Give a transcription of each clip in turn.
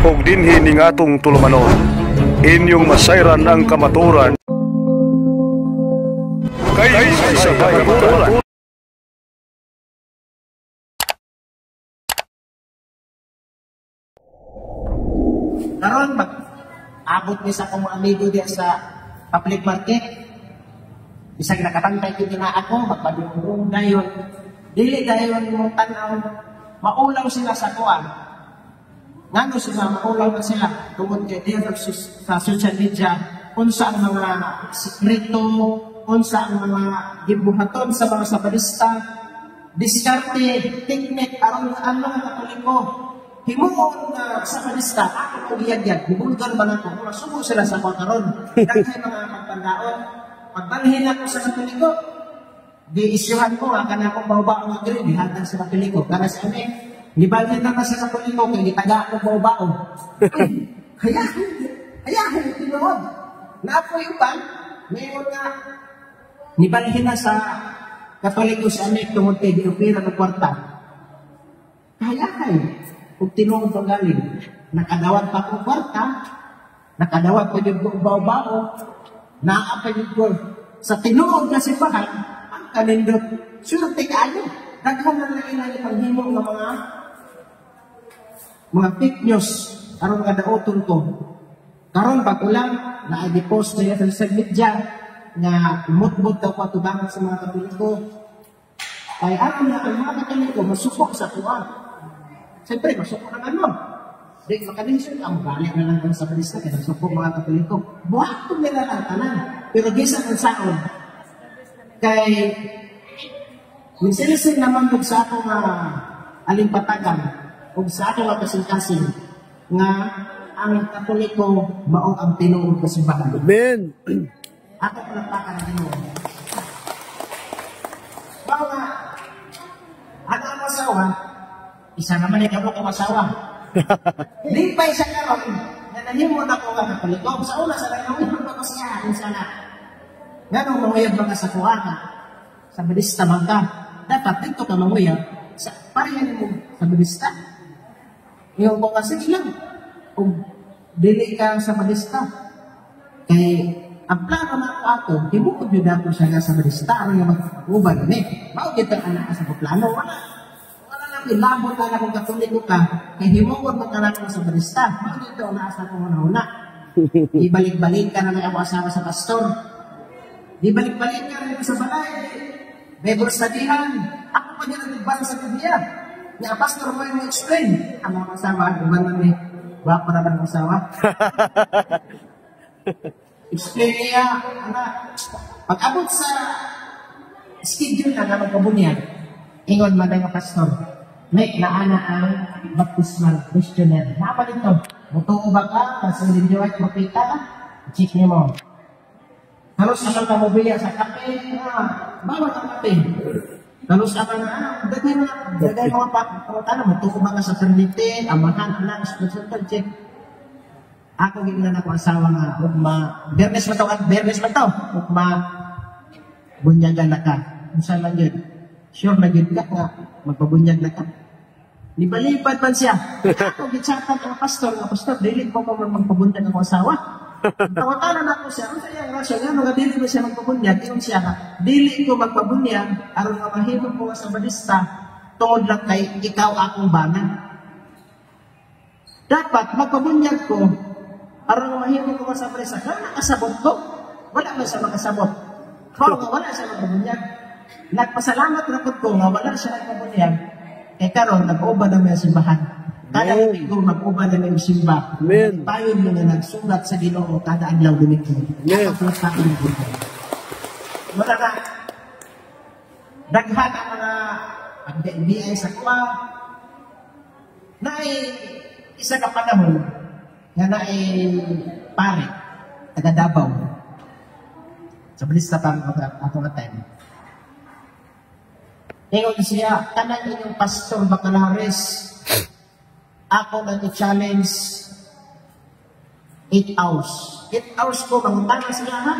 ug dinhi ning atong tulumanon. Inyong masayran ang kamaturan kay sa kamaturan. Karon abot ni sa akong amigo diya sa public market. Bisag nakatangkay kini na ako magpadung dayon. Dili dayon mo tan-aw maulaw sila sa kuan. Ngano sila maulaw na sila tungod kay diya sa social media unsa ang mga sekreto, unsa ang mga gibuhaton sa mga sabarista, diskarte, teknik aron ano ang Katoliko. Himuon na sa kanista, ako ko giyag-yag, bubulgar ba na ito? Masubo sila sa mga karon. Dahil mga magpandaon, pagbalhin ako sa Katoliko, di-isyuhan ko, akan akong baubao ng green, dihatang sa Katoliko. Para sa amin, nibalhin na sa Katoliko, kaya itaga akong baubao. Hayahin, tinuod. Na ako yung pan, ngayon nga, nibalhin na sa Katoliko sa amin, tungod kay diopira ng kwarta. Hayahin. Kung tinuong pagaling, nakadawat pa kong kwarta, nakadawat pa yung bao-bao, naapay yung sa tinuong na simbahan, ang kanindot, surte ka ano, daghan na ilang panghimong ng mga fake news, aron nga daoton ko. Karon pag ulang, na-i-post na yan sa media, nga umot-mot daw patubangan sa mga Katoliko. Ay ako na ang mga Katoliko, masupok sa tuwa. Siyempre, masuk ko ng ano. Di, makanisyon, ang balik na lang ng sabarista, kaya masuk ko mga Katoliko. Buhat ko nila ang tanan. Pero gisa ng saon. Kay, minsilisig naman kung sa akong alimpatagan, kung sa akong kasing-kasing, nga ang Katoliko mao ang tinuod kasimbahan. Amen. Ako palakpakan na tinuod. Bawa nga, ano ang asawa, isa naman ikaw ko masawa. Di pa isa karon na nahimot ako nga Katoliko. Sa una sa langawin mo ko siya insana. Ganong manguyab mga sa kuwaka. Sa Budista man ka. Dapat dito ka manguyab sa parehan mo sa Budista. Yung ko kasi lang kung dili ka sa Budista. Kay ang plano na ako ato, himukod yun ako siya sa Budista. Ano yung mag-ubad ni? Mao kita anak ka sa plano. Ilabot na akong Katoliko ka, kaya himugot mo ka na ako sa barista. Bakit ito, naasa ko una-una? Ibalik-balik ka na ako asawa sa pastor. Ibalik-balik ka na sa balay. Bebor sa dihan. Ako pa din ang nagbasa sa Biblia. Nga pastor mo yung explain. Ang mga asawa, ang iba naman eh. Wala pa naman ang asawa. Explain niya, pag-abot sa schedule na magpabunyan, ingon man ang pastor. May naana ang baptismal questionnaire. Napa dito? Mutuo ba ka? Kasi hindi nyo ay makita ka? Check niyo mo. Halos naman ka mobilya sa kape. Bawat ang kape. Halos naman dagay mga pagkakatanan. Mutuo ba ka sa Trinity? Amahan, anak, spiritual check. Ako gina na ko asawa nga. Bernes man to. Bernes man to. Bunyagan na ka. Unsa lang yun? Sure na yun ka nga. Magpabunyag na ka. Libalipad man siya. Ako, gitsatan ang pastor. Ang pastor, dili ko pa magpabunyag ang asawa. Tawatanan ako siya. Ang sayang rasyo nga, mga dili mo siya magpabunyag. Yung siya nga, dili ko magpabunyag. Aron nga mahimong ko sa balista. Tungod lang kay ikaw akong bana. Dapat magpabunyag ko. Aron nga mahimong ko sa balista. Kaya nakasabot ko. Wala man siya makasabot. Kaya nga wala siya magpabunyag. Nagpasalamat na ko nga wala siya nagpabunyag. Kaya karon nag-uba na may simbahan. Kada linggo nag-uba na may simba. Amen. Tayo na nagsulat sa Ginoo kada adlaw dinito. Amen. Wala na. Daghan ang mga pag-BI sa kuha. Naay isa ka panahon nga naay pare taga Davao. Sa balista pa atong time. Ingon siya, tanan inyong pastor Bacalares, ako nag-challenge 8 hours. 8 hours ko, mangutana siya ha?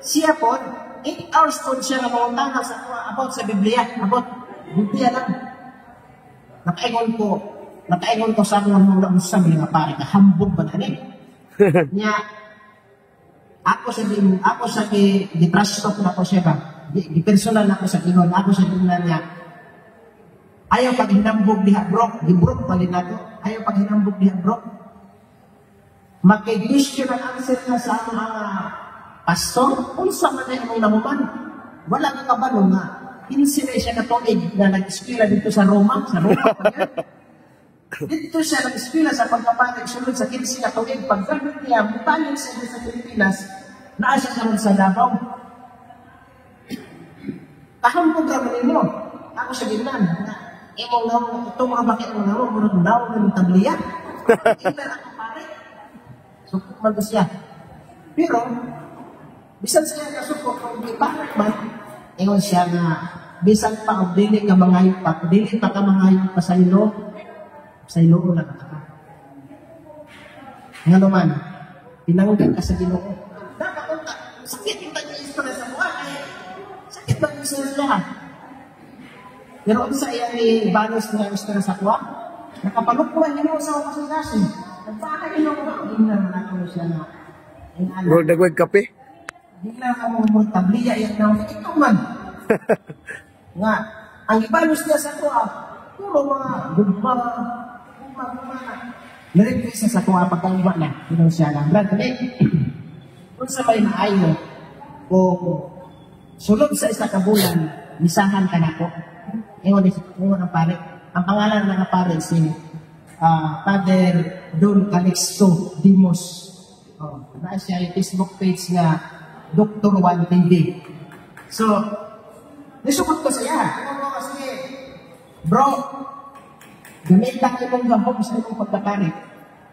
Siya po, 8 hours po siya na mangutana sa about sa Biblia. About Biblia lang. Nakaingon ko, nakaingon ko sa mga muna sa mga pare, kahambog ba na niya, ako sa di-trash talk na ko siya ba, di-personal na ko sa ingon, ako sa tingnan niya, ayaw pag hinambog diha bro, di-bro pali na to, ayaw pag hinambog diha bro, maki-question ang answer na sa mga pastor, kung sa man na imong namuman, wala ka kabalo nga, insinay siya na tuig na nag-eskwela dito sa Roma pa yan. Dito siya nag-eskwela sa pagkapanig sunod sa 15 na tuig, pagkaroon niya, mutanin siya sa Pilipinas, naasa siya sa Davao. Kahambog raman mo, ako sa ginan, imong na ito mga bakit mo na mo, murag daw ng tabliya. Ilan ako pare. Sukot man siya. Pero, bisan siya nasukot, kung di pare man, ingon siya na, bisan pa, o dili ka mangayot pa, o dili pa ka mangayot pa sa ilo na ka. Nga naman, pinanggan ka sa Ginoo. Nakapunta, sakit yung tanya istorya sa buhay. Sakit ba yung istorya? Pero sa iya ni Banos na istorya sa kuha, nakapalukuhan niyo sa kasi nagpakay niyo ko, hindi na naman siya na. Bro, dagwag kape? Hindi na ka mong tabliya yan na, ito man. Nga, ang Banos niya sa kuha, puro mga gugma, na-request sa kuha pagkauba na, yun siya lang. Brad, kung sa may maayo, kung sulod sa isa ka bulan, misahan ka na ko. Ngayon ang pare. Ang pangalan ng pare si Father Don Calixto Dimos. Na siya yung Facebook page nga Dr. Juan TV. So, nisukot ko siya. Ano ko kasi, bro, gamitan imong gahom sa imong pagkapare.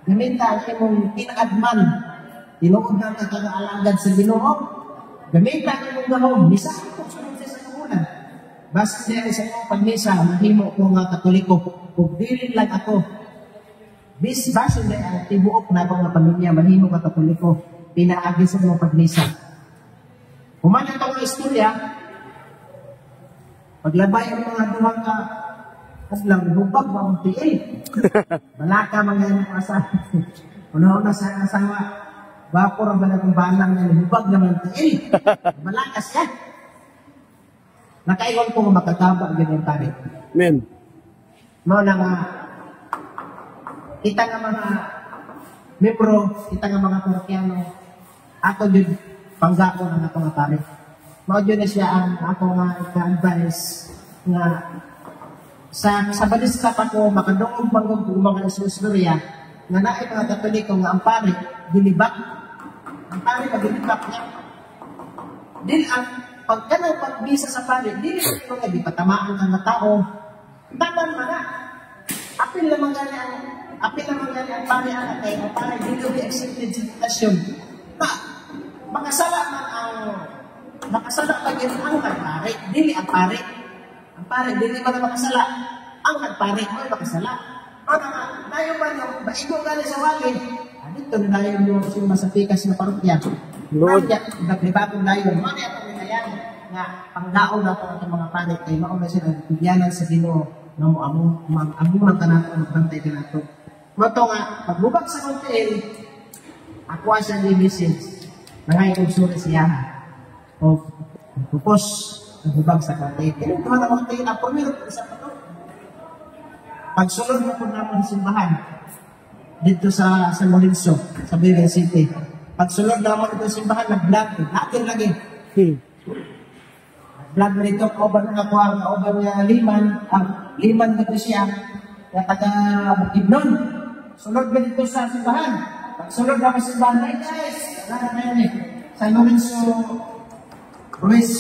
Gamitan imong pinakadman. Tinuod na kagaalagad sa Ginoo. Gamitan imong gahom. Misahan ko sunod sa bulan. Basta siya sa imong pagmisa, mahimo ko nga Katoliko. Kung dili lang ako, basta na ang tibuok na akong pamilya, mahimo ka Katoliko. Pinaagi sa imong pagmisa. Kuman ito ang istorya, paglabay ang mga duwang ka, kasi lang, hubag ba ang tiil? Balaka mga yung asawa. Una-una sa asawa, bako rin ba na kung balang na hubag naman tiil? Balaka siya. Nakaiwan ko nga makataba ganyan pare. Men. Mo na nga, kita nga mga membro, kita nga mga parokyano, ako din, panggako na ako nga pare. Mo dyan na siya ang ako nga ika-advise nga sa balista pa ko, makadungog banggong kung mga isustorya, nga naay mga Katoliko nga ang pare, dilibak. Ang pare, pag-dilibak niya. Din ang pagka ng pagbisa sa pare, dili ko nga, di patamaan ang mga tao. Taman man na. Apil naman gani ang pare ang atay, ang pare, dili ko accepted sa invitation. Makasala pa yun ang pare, dili ang pare. Ang pare, dili man na makasala. Ang nagpare, ay makasala. Ano nga, tayo ba yung baigo gani sa wali? Dito na tayo yung masapikas na parokya. Lord. Naglibapon tayo. Ano yung pagkakayan nga pangdaon na po ang mga pare kay mauna sila nagpugyanan sa Ginoo na mo among tanato magbantay ka nato. Mato nga, pagbubag sa kontiin, ako siya ni message. Nangayong suri siya. O, pupos, nagbubag sa kontiin. Kaya ito na kontiin, ako meron isa pa to. Pagsunod mo po naman sa simbahan, dito sa San Lorenzo, sa Belen City. Pagsunod naman dito sa simbahan, nag-vlog. Natin lagi. Vlog na dito, kauban na ako ang kauban niya liman dito siya, na taga-Bukidnon. Sunod ba dito sa simbahan? Pagsunod naman sa simbahan, ay guys, wala na yun eh. San Lorenzo Ruiz,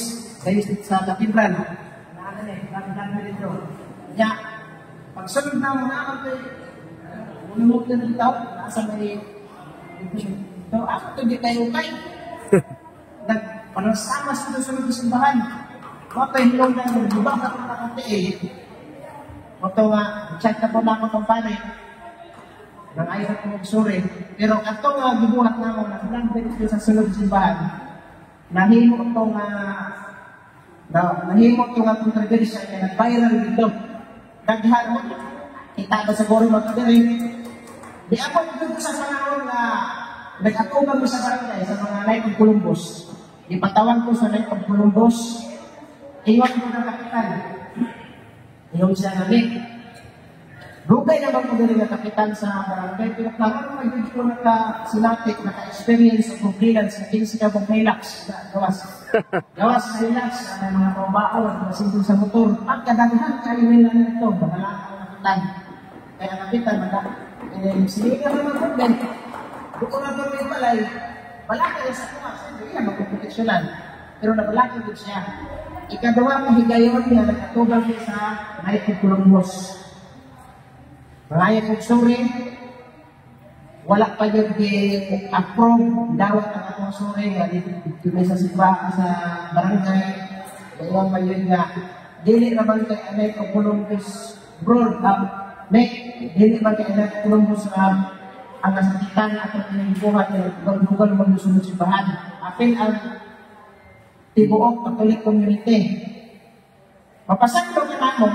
sa Katibran. Naanan eh, vlog na dito. Kaya, pagsunod naman naman ito, unimog na dito, nasa may ito, ako ito di kayo kay. Nagpanasama sa sunod sa simbahan. Mata hilong na nagbubang ako na konti eh. Mata nga, chat na po na ako ng pare. Nang ayaw ko magsuri. Pero ito nga, gibuhat na ako, naglang dito sa sunod sa simbahan. Nahimo ito nga, controversy, kaya nag-viral dito. Daghan mo, Kita ba sa gori magkadiri? Di ako dito sa panahon na nag-atugan mo sa barangay sa mga Knight of Columbus. Ipatawan ko sa Knight of Columbus. Iwan ko ng kapitan. Iyon siya namin. Rugay naman ko din ng kapitan sa barangay. Pero parang may ko naka-sinatik, naka-experience sa kumpilan sa 15 ka bong relax. Gawas sa relax, ang mga pambao, masinto sa motor. At kadaghan kayo nila nito, bahala ang kapitan. Kaya kapitan, sige ka naman ko din. Kung na may balay, balakay sa kuwas, hindi na magpuproteksyonan. Pero nabalakay din siya. Ikadawa mo higayon na nagkatugang sa Knight of Columbus. Mga kong suri, wala pa yung approve, dawat ang atong suri, dito sa barangay, kaya pa yun nga, dili naman kay Knight of Columbus broad, dili naman kay Knight of Columbus ang nasakitan at ang pinagbuhat ng bugal maglusunod si bahan. Apil ang tibuok Catholic community. Mapasakto ka mo,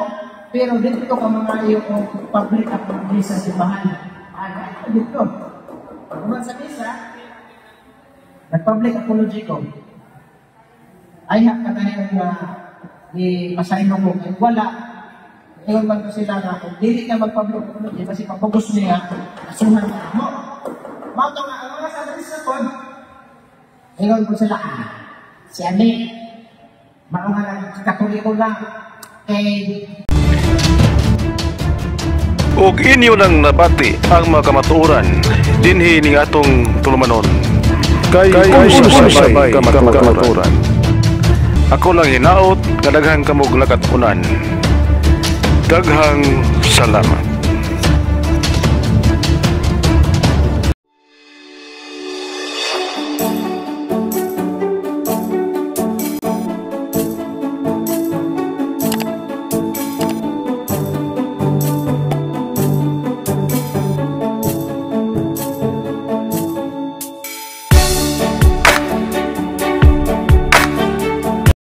pero dito ka mga yung public at misa si bahan. Ano dito? Pag sa misa, nag-public apology ko. Ay, ka na yung i-assign mo kung wala. Ngayon man ko sila na kung dili ka mag-public apology kasi papagos niya, asuhan ka mo. Mato nga, ang mga sa misa ko, ngayon ko sila, si Ani, mga Katoliko lang, ug inyo nang nabati ang mga kamatuoran dinhi ning atong tulumanon. Kay sabay kamatuoran. Ako lang hinaot, kadaghang kamog nakatunan. Daghang salamat.